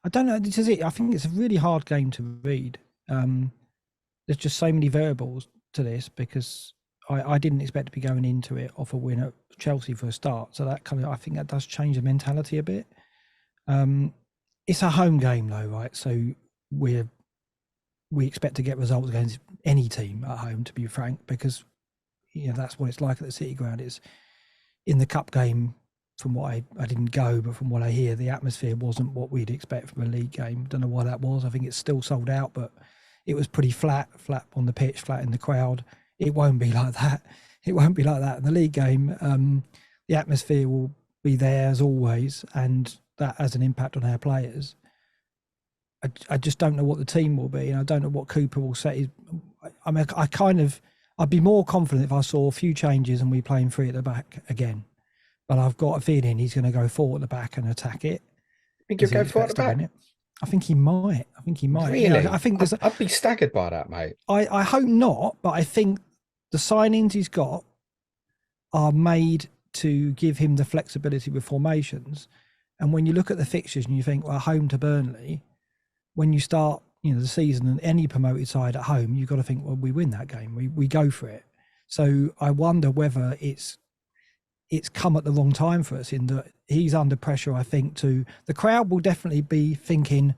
I don't know. This is it. I think it's a really hard game to read. There's just so many variables to this because I didn't expect to be going into it off a win at Chelsea for a start. So that kind of, I think that does change the mentality a bit. It's a home game though, right? So we expect to get results against any team at home, to be frank, because that's what it's like at the City Ground. It's in the cup game. From what I didn't go, but from what I hear, the atmosphere wasn't what we'd expect from a league game. Don't know why that was. I think it's still sold out, but it was pretty flat on the pitch, flat in the crowd. It won't be like that. It won't be like that in the league game. The atmosphere will be there as always, and that has an impact on our players. I just don't know what the team will be, and I don't know what Cooper will set. I mean, I'd be more confident if I saw a few changes and we playing three at the back again. But I've got a feeling he's going to go four at the back and attack it. Think he'll go four at the back? I think he might. Really? I think I'd be staggered by that, mate. I hope not, but I think the signings he's got are made to give him the flexibility with formations. And when you look at the fixtures and you think, well, home to Burnley, when you start, the season and any promoted side at home, you've got to think, well, we win that game. We go for it. So I wonder whether it's come at the wrong time for us in that he's under pressure, I think, the crowd will definitely be thinking,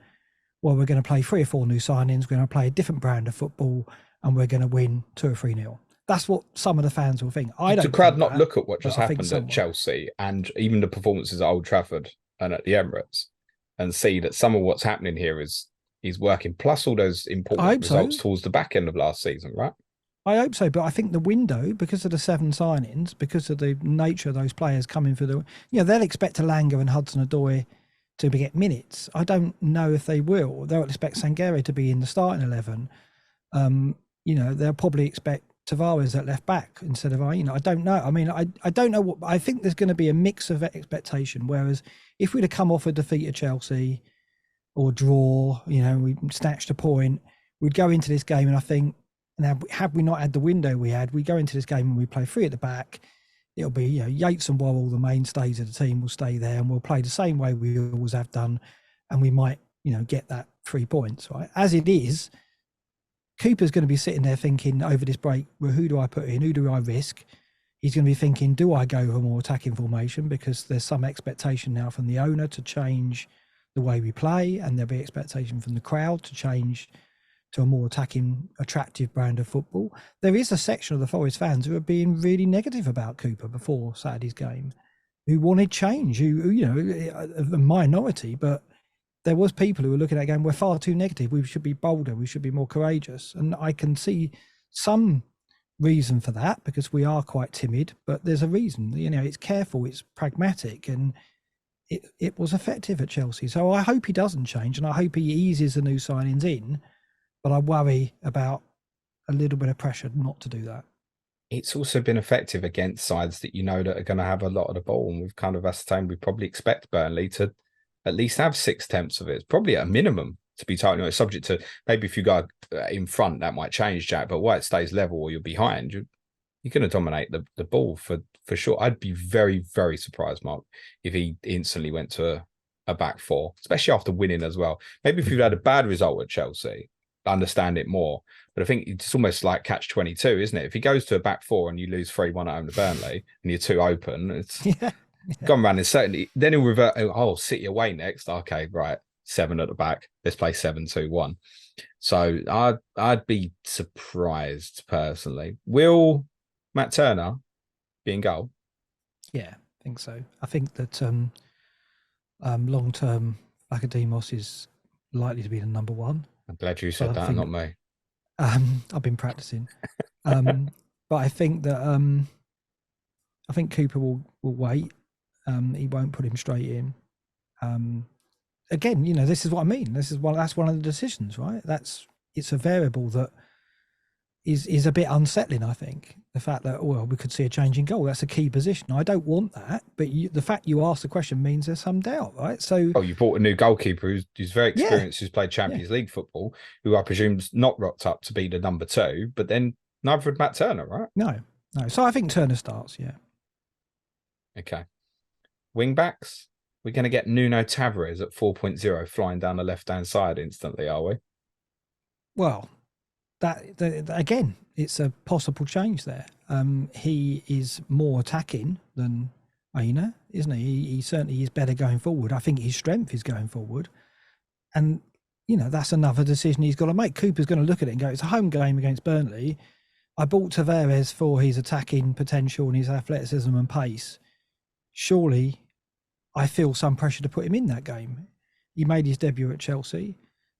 well, we're going to play 3 or 4 new signings, we're going to play a different brand of football, and we're going to win 2 or 3-0. That's what some of the fans will think. The crowd not look at what just happened at Chelsea and even the performances at Old Trafford and at the Emirates and see that some of what's happening here is working, plus all those important results towards the back end of last season, right? I hope so, but I think the window, because of the 7 signings, because of the nature of those players coming for they'll expect Elanga and Hudson-Odoi to get minutes. I don't know if they will. They'll expect Sangare to be in the starting 11. They'll probably expect Tavares at left back instead of I don't know. I mean, I don't know I think there's going to be a mix of expectation. Whereas if we'd have come off a defeat at Chelsea or draw, we snatched a point, we'd go into this game and I think, now, had we not had the window we had, we go into this game and we play 3 at the back. It'll be, Yates and Worrell, the mainstays of the team, will stay there and we'll play the same way we always have done. And we might, get that 3 points, right? As it is, Cooper's going to be sitting there thinking over this break, well, who do I put in? Who do I risk? He's going to be thinking, do I go for more attacking formation? Because there's some expectation now from the owner to change the way we play, and there'll be expectation from the crowd to change to a more attacking, attractive brand of football. There is a section of the Forest fans who are being really negative about Cooper before Saturday's game, who wanted change, a minority, but there was people who were looking at it going, we're far too negative. We should be bolder. We should be more courageous. And I can see some reason for that because we are quite timid, but there's a reason. It's careful, it's pragmatic, and it was effective at Chelsea. So I hope he doesn't change, and I hope he eases the new signings in. But I worry about a little bit of pressure not to do that. It's also been effective against sides that that are going to have a lot of the ball. And we've kind of ascertained we probably expect Burnley to at least have 6 attempts of it. It's probably at a minimum, to be totally honest, subject to maybe if you go in front, that might change, Jack. But while it stays level or you're behind, you're going to dominate the ball for sure. I'd be very, very surprised, Mark, if he instantly went to a back 4, especially after winning as well. Maybe if you'd had a bad result at Chelsea, understand it more, but I think it's almost like catch-22, isn't it? If he goes to a back 4 and you lose 3-1 at home to Burnley and you're 2 open, it's gone round. And certainly then he'll revert. Oh, City away next. Okay, right, 7 at the back. Let's play 7-2-1. So I'd be surprised personally. Will Matt Turner be in goal? Yeah, I think so. I think that long-term Lacademos is likely to be the number 1. I'm glad you said that, not me. I've been practicing. But I think that I think Cooper will wait. He won't put him straight in. Again, this is what I mean. That's one of the decisions, right? It's a variable that is a bit unsettling, I think. The fact that, we could see a change in goal. That's a key position. I don't want that, but the fact you asked the question means there's some doubt, right? So, you bought a new goalkeeper who's very experienced, who's played Champions League football, who I presume's not rocked up to be the number 2, but then neither would Matt Turner, right? No. So I think Turner starts, yeah. Okay. Wing backs? We're going to get Nuno Tavares at 4.0 flying down the left-hand side instantly, are we? Well, again, it's a possible change there. He is more attacking than Aina, isn't he? He certainly is better going forward. I think his strength is going forward. And, that's another decision he's got to make. Cooper's going to look at it and go, it's a home game against Burnley. I bought Tavares for his attacking potential and his athleticism and pace. Surely I feel some pressure to put him in that game. He made his debut at Chelsea.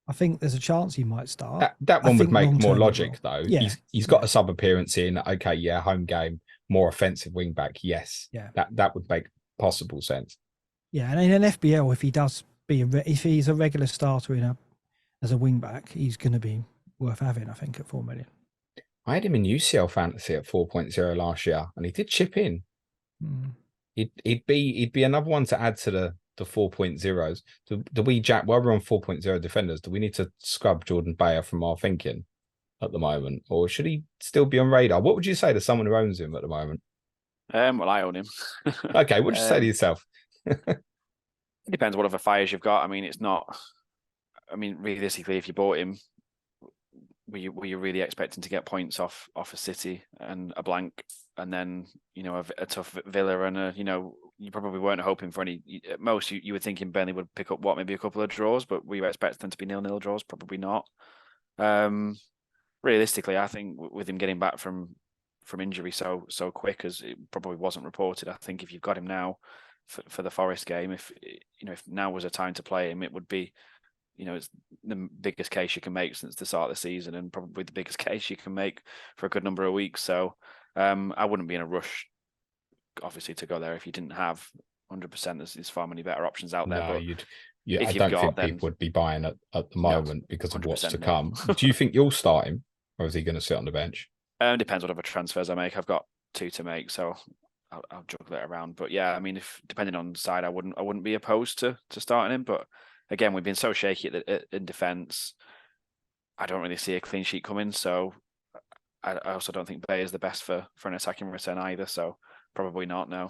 I think there's a chance he might start. That one would make more logic, though. Yeah, he's got a sub appearance in. Okay, yeah, home game, more offensive wing back. Yes, yeah, that would make possible sense. Yeah, and in an FBL, if he's a regular starter as a wing back, he's going to be worth having. I think at 4 million. I had him in UCL fantasy at 4.0 last year, and he did chip in. He'd be another one to add to the 4.0s. Do we, Jack, while we're on 4.0 defenders, do we need to scrub Jordan Bayer from our thinking at the moment? Or should he still be on radar? What would you say to someone who owns him at the moment? Well, I own him. Okay, what would you say to yourself? It depends what other fires you've got. I mean, it's not... I mean, realistically, if you bought him, were you really expecting to get points off a City and a blank, and then a tough Villa and you probably weren't hoping for any. At most, you were thinking Burnley would pick up maybe a couple of draws, but were you expecting them to be 0-0 draws? Probably not. Realistically, I think with him getting back from injury so quick as it probably wasn't reported, I think if you've got him now for the Forest game, if now was a time to play him, it would be. It's the biggest case you can make since the start of the season, and probably the biggest case you can make for a good number of weeks. So I wouldn't be in a rush, obviously, to go there if you didn't have 100%. There's far many better options out there. No, but I don't think people would be buying at the moment because of what's to come. Do you think you'll start him, or is he going to sit on the bench? Depends what other transfers I make. I've got 2 to make, so I'll juggle it around. But yeah, I mean, if depending on the side, I wouldn't be opposed to starting him, but. Again, we've been so shaky in defence. I don't really see a clean sheet coming, so I also don't think Bay is the best for an attacking return either. So probably not. No.